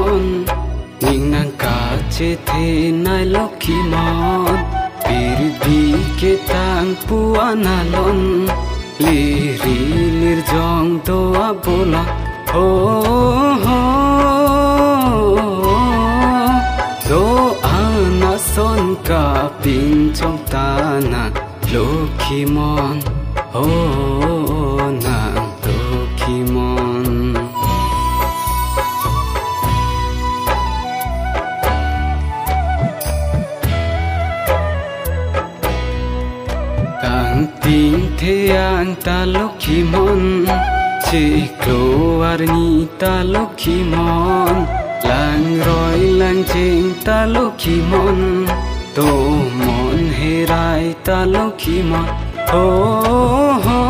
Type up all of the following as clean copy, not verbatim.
mon ning nang kache the nai lokhi mon pir bi ke tang puana lon liri lir jong to abola ho ho do ana son ka pin trong ta na lokhi mon ho na lokhi mon Ting theang ta lokhi mon che keluar ni ta lokhi mon lang roi lang ching ta lokhi mon to mon herai ta lokhi mon oh ho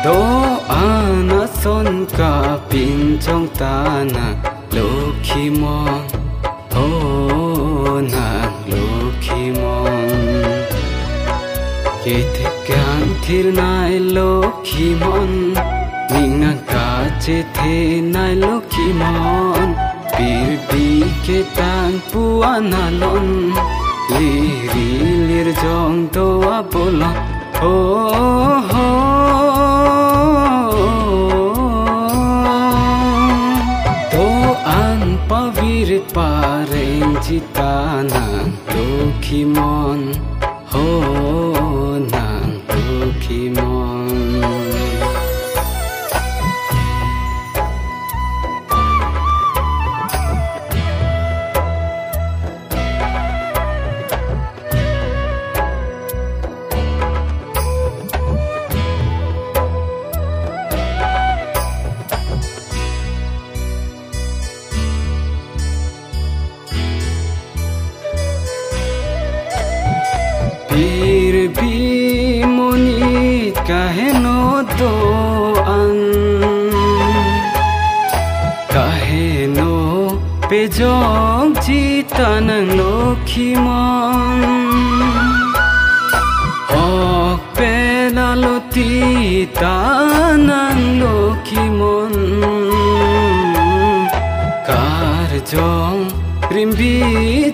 do ana son ka pin trong ta na lokhi mon oh na lokhi mon ke the kan thir nai lokhi mon ning na ka che the nai lokhi mon pir bi ke tang puana lon liri lir jong to abola oh ho to an pavir pareng chitana lokhi mon ho na lokhi mon pir bi monit kahe no do an kahe no pe jong chi tanang lokhi mon ok pe la loti tanang lokhi mon kar jong rimbi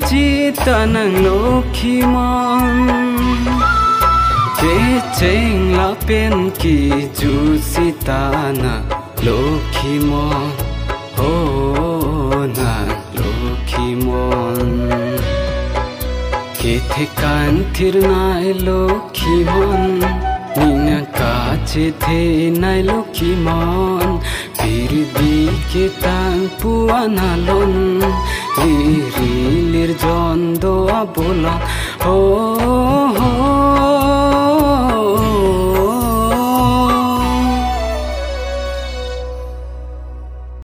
chi tanang lokhi mon che cheng la pen ki ju sitana lokhi mon oh na lokhi mon ke the kan thir nai lokhi mon ning ka che the nai lokhi mon pir bi ke tang puana lon liri lir jon do abola oh